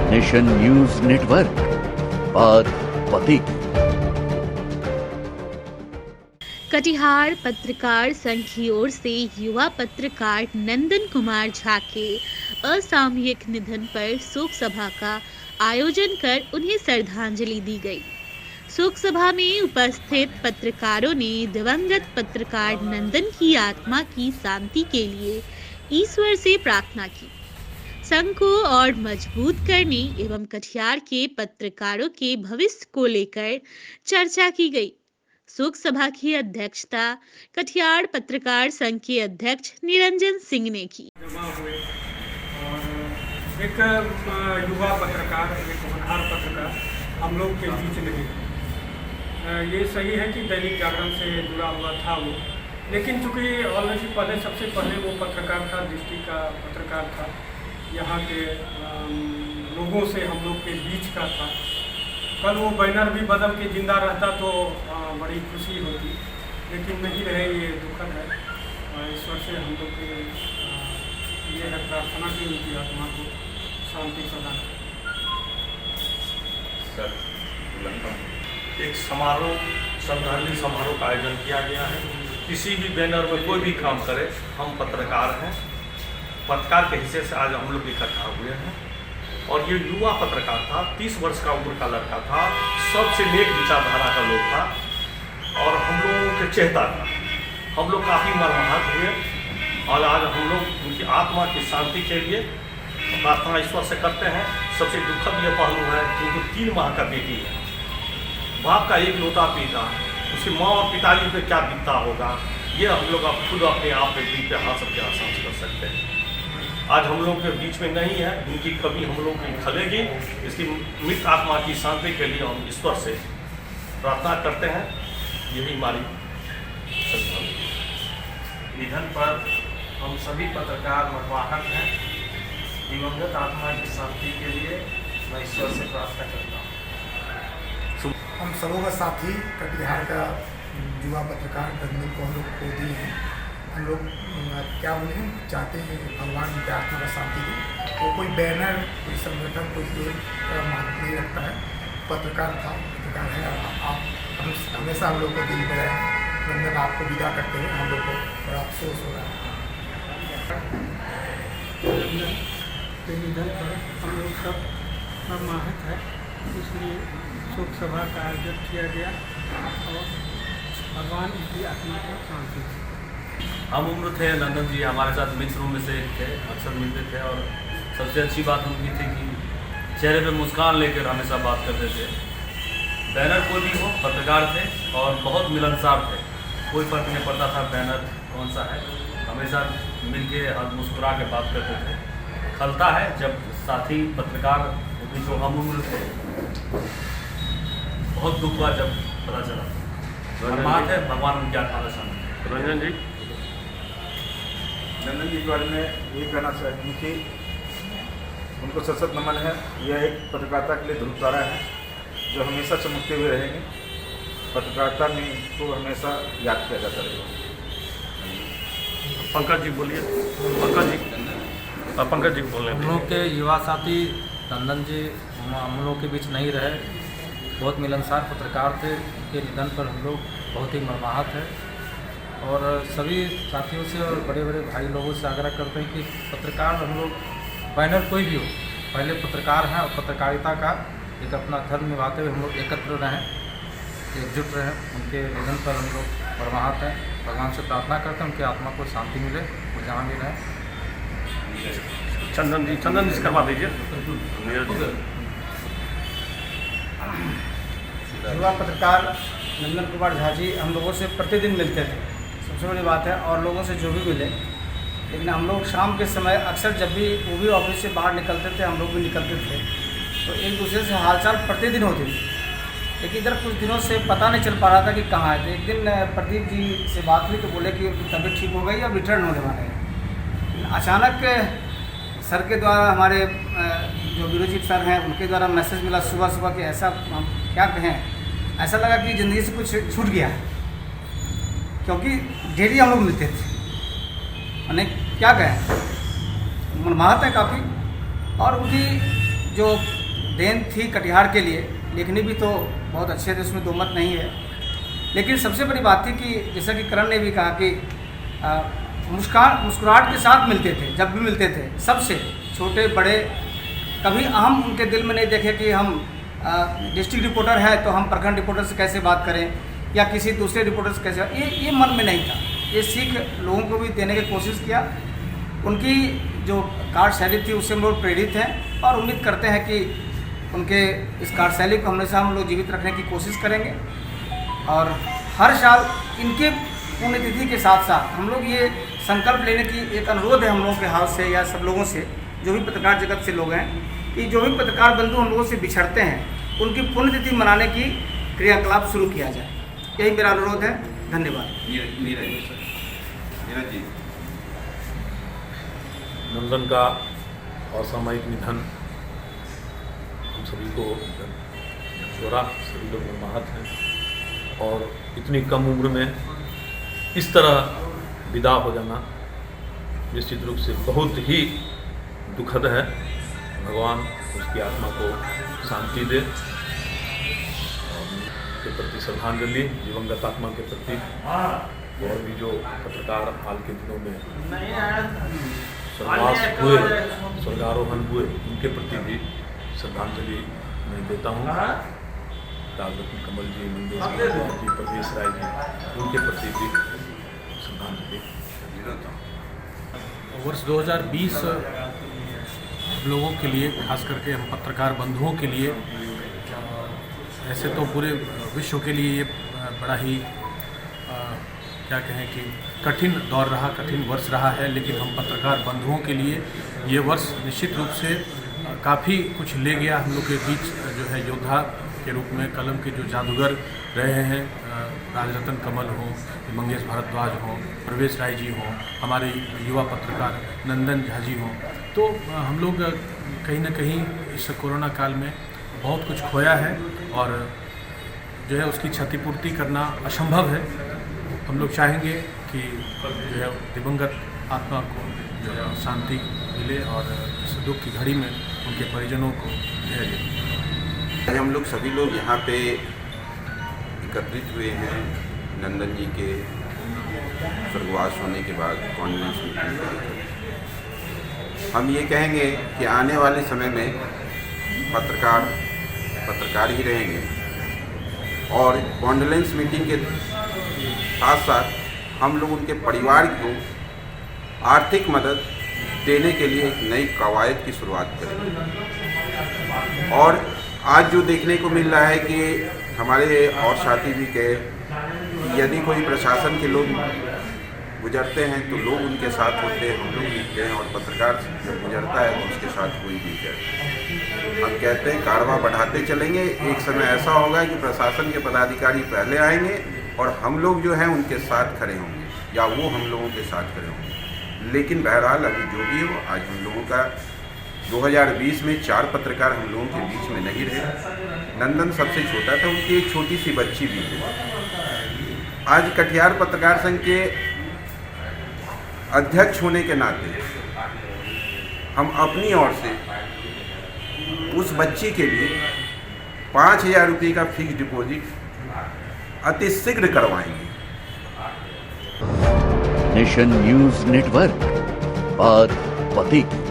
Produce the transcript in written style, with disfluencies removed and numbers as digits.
Nation news network, बात पते की। कटिहार पत्रकार संघ की ओर से युवा पत्रकार नंदन कुमार झा के असामयिक निधन पर शोक सभा का आयोजन कर उन्हें श्रद्धांजलि दी गई। शोक सभा में उपस्थित पत्रकारों ने दिवंगत पत्रकार नंदन की आत्मा की शांति के लिए ईश्वर से प्रार्थना की। संघ को और मजबूत करने एवं कटिहार के पत्रकारों के भविष्य को लेकर चर्चा की गई। शोक सभा की अध्यक्षता कटिहार पत्रकार संघ के अध्यक्ष निरंजन सिंह ने की। जमा हुए और एक युवा पत्रकार, एक होनहार पत्रकार हम लोग के बीच नहीं। ये सही है कि दैनिक जागरण से जुड़ा हुआ था वो, लेकिन चूँकि ऑलरेडी सबसे पहले वो पत्रकार था, दृष्टि का पत्रकार था, यहाँ के लोगों से हम लोग के बीच का था। कल वो बैनर भी बदल के जिंदा रहता तो बड़ी खुशी होती, लेकिन नहीं रहे, ये दुखद है। ईश्वर से हम लोग के ये है प्रार्थना की उनकी आत्मा को शांति प्रदान। सर, एक समारोह, श्रद्धांजलि समारोह का आयोजन किया गया है। किसी भी बैनर में कोई भी काम करे, हम पत्रकार हैं, पत्रकार के हिस्से से आज हम लोग इकट्ठा हुए हैं। और ये युवा पत्रकार था, 30 वर्ष का उम्र का लड़का था, सबसे नेक विचारधारा का लोग था और हम लोगों के चेहता था। हम लोग काफ़ी मर्माहत हुए और आज हम लोग उनकी आत्मा की शांति के लिए प्रार्थना ईश्वर से करते हैं। सबसे दुखद ये पहलू है कि उनको 3 माह का बेटी है, बाप का एक लौता पिता, उसकी माँ और पिताजी पे क्या बीतता होगा, ये हम लोग अब खुद अपने आप पे दिल पे हाथ सबके आसान कर सकते हैं। आज हम लोग के बीच में नहीं है, उनकी कभी हम लोग की खलेगी, इसकी मृत आत्मा की शांति के लिए हम ईश्वर से प्रार्थना करते हैं। यही हमारी निधन पर हम सभी पत्रकार मर्माहत हैं। दिवंगत आत्मा की शांति के लिए मैं ईश्वर से प्रार्थना करता हूँ। हम सबों का साथी कटिहार का युवा पत्रकार नंदन को हम लोग खो दिए हैं। हम लोग क्या बोले चाहते हैं, भगवान उनकी आत्मा का शांति दे। वो कोई बैनर, कोई संगठन, कोई एक मानक नहीं रखता है। पत्रकार था, पत्रकार है। आप हमेशा हम लोग को दिल में रहे। नंदन आपको विदा करते हुए हम लोग को बड़ा अफसोस हो रहा है। निधन पर हम लोग सब मर्माहत है, इसलिए शोक सभा का आयोजन किया गया और भगवान उनकी आत्मा को शांति दे। हम उम्र थे, नंदन जी हमारे साथ मित्रों में से एक थे, अक्सर मिलते थे और सबसे अच्छी बात उनकी थी कि चेहरे पे मुस्कान लेकर हमेशा बात करते थे। बैनर कोई भी हो, पत्रकार थे और बहुत मिलनसार थे। कोई फर्क नहीं पड़ता था बैनर कौन सा है, हमेशा मिल के हर मुस्कुरा के बात करते थे। खलता है जब साथी पत्रकार जो हम उम्र थे, बहुत दुख हुआ जब पता चला। बात है भगवान उनकी आत्मा का शांति। रंजन जी, नंदन जी के बारे में ये कहना चाहिए कि उनको सशक्त नमन है। यह एक पत्रकारिता के लिए ध्रुव तारा है जो हमेशा चमकते हुए रहेंगे। पत्रकारिता में इनको हमेशा याद किया जाता रहेगा। पंकज जी बोलिए। पंकज जी बोल रहे हैं। हम लोग के युवा साथी नंदन जी हम लोग के बीच नहीं रहे। बहुत मिलनसार पत्रकार थे। उनके निधन पर हम लोग बहुत ही मर्माहत है और सभी साथियों से और बड़े बड़े भाई लोगों से आग्रह करते हैं कि पत्रकार हम लोग, बैनर कोई भी हो, पहले पत्रकार हैं और पत्रकारिता का एक अपना धर्म निभाते हुए हम लोग एकत्र रहें, एकजुट रहें। उनके निधन पर हम लोग मर्माहत हैं। भगवान से प्रार्थना करते हैं उनकी आत्मा को शांति मिले, वो जहाँ भी रहें। चंदन जी से करवा दीजिए। युवा पत्रकार नंदन कुमार झा जी हम लोगों से प्रतिदिन मिलते थे, सबसे बड़ी बात है, और लोगों से जो भी मिले। लेकिन हम लोग शाम के समय अक्सर जब भी वो भी ऑफिस से बाहर निकलते थे, हम लोग भी निकलते थे, तो एक दूसरे से हालचाल प्रतिदिन होती थी। लेकिन इधर कुछ दिनों से पता नहीं चल पा रहा था कि कहाँ है। तो एक दिन प्रदीप जी से बात हुई तो बोले कि उनकी तबीयत ठीक हो गई, अब रिटर्न होने वाले हैं। अचानक सर के द्वारा, हमारे जो ब्यूरो चीफ सर हैं, उनके द्वारा मैसेज मिला सुबह सुबह कि ऐसा, हम क्या कहें, ऐसा लगा कि ज़िंदगी से कुछ छूट गया, क्योंकि डेली हम लोग मिलते थे। मैंने क्या कहें, मनमाहत है काफ़ी। और उनकी जो देन थी कटिहार के लिए, लेखनी भी तो बहुत अच्छे थे, उसमें दो मत नहीं है। लेकिन सबसे बड़ी बात थी कि जैसा कि करण ने भी कहा कि मुस्कुराहट के साथ मिलते थे, जब भी मिलते थे सबसे, छोटे बड़े। कभी अहम उनके दिल में नहीं देखे कि हम डिस्ट्रिक्ट रिपोर्टर है तो हम प्रखंड रिपोर्टर से कैसे बात करें या किसी दूसरे रिपोर्टर से कैसे, ये मन में नहीं था। ये सीख लोगों को भी देने की कोशिश किया। उनकी जो कार्यशैली थी उससे हम लोग प्रेरित हैं और उम्मीद करते हैं कि उनके इस कार्यशैली को हमेशा हम लोग जीवित रखने की कोशिश करेंगे। और हर साल इनके पुण्यतिथि के साथ साथ हम लोग ये संकल्प लेने की एक अनुरोध है हम लोगों के हाथ से या सब लोगों से, जो भी पत्रकार जगत से लोग हैं, कि जो भी पत्रकार बंधु हम लोगों से बिछड़ते हैं उनकी पुण्यतिथि मनाने की क्रियाकलाप शुरू किया जाए। यही मेरा अनुरोध है। धन्यवाद। नंदन का असामयिक निधन हम सभी को जोड़ा, सभी लोग मर्माहत हैं और इतनी कम उम्र में इस तरह विदा हो जाना निश्चित रूप से बहुत ही दुखद है। भगवान उसकी आत्मा को शांति दे। के प्रति श्रद्धांजलि, दिवंगत आत्मा के प्रति, और भी जो पत्रकार हाल के दिनों में स्वर्गवास हुए, स्वर्गारोहण हुए, उनके प्रति भी श्रद्धांजलि मैं देता हूँ। राजरत्न कमल जी, मंगेश भारद्वाज जी, प्रवेश राय जी, उनके प्रति भी श्रद्धांजलि देता हूँ। वर्ष 2020 लोगों के लिए, खास करके हम पत्रकार बंधुओं के लिए, ऐसे तो पूरे विश्व के लिए ये बड़ा ही क्या कहें कि कठिन दौर रहा, कठिन वर्ष रहा है। लेकिन हम पत्रकार बंधुओं के लिए ये वर्ष निश्चित रूप से काफ़ी कुछ ले गया। हम लोग के बीच जो है योद्धा के रूप में कलम के जो जादूगर रहे हैं, राजरत्न कमल हो, मंगेश भारद्वाज हो, प्रवेश राय जी हो, हमारे युवा पत्रकार नंदन झा जी हो, तो हम लोग कहीं ना कहीं इस कोरोना काल में बहुत कुछ खोया है और जो है उसकी क्षतिपूर्ति करना असंभव है। हम लोग चाहेंगे कि जो है दिवंगत आत्मा को जो है शांति मिले और इस दुख की घड़ी में उनके परिजनों को धैर्य। हम लोग सभी लोग यहाँ पे एकत्रित हुए हैं नंदन जी के स्वर्गवास होने के बाद कॉन्फ्रेंस मीटिंग। हम ये कहेंगे कि आने वाले समय में पत्रकार ही रहेंगे और कॉन्डोलेंस मीटिंग के साथ साथ हम लोग उनके परिवार को आर्थिक मदद देने के लिए एक नई कवायद की शुरुआत करेंगे। और आज जो देखने को मिल रहा है कि हमारे और साथी भी कहे कि यदि कोई प्रशासन के लोग गुजरते हैं तो लोग उनके साथ होते हैं, हम लोग लिखते हैं, और पत्रकार जब गुजरता है तो उसके साथ कोई नहीं करता। हम कहते हैं कारवां बढ़ाते चलेंगे। एक समय ऐसा होगा कि प्रशासन के पदाधिकारी पहले आएंगे और हम लोग जो हैं उनके साथ खड़े होंगे या वो हम लोगों के साथ खड़े होंगे। लेकिन बहरहाल अभी जो भी हो, आज हम लोगों का 2020 में 4 पत्रकार हम लोगों के बीच में नहीं रहे। नंदन सबसे छोटा था, उनकी एक छोटी सी बच्ची भी थी। आज कटिहार पत्रकार संघ के अध्यक्ष होने के नाते हम अपनी ओर से उस बच्ची के लिए 5,000 रुपये का फिक्स डिपॉजिट अति शीघ्र करवाएंगे। नेशन न्यूज नेटवर्क, बात पते की।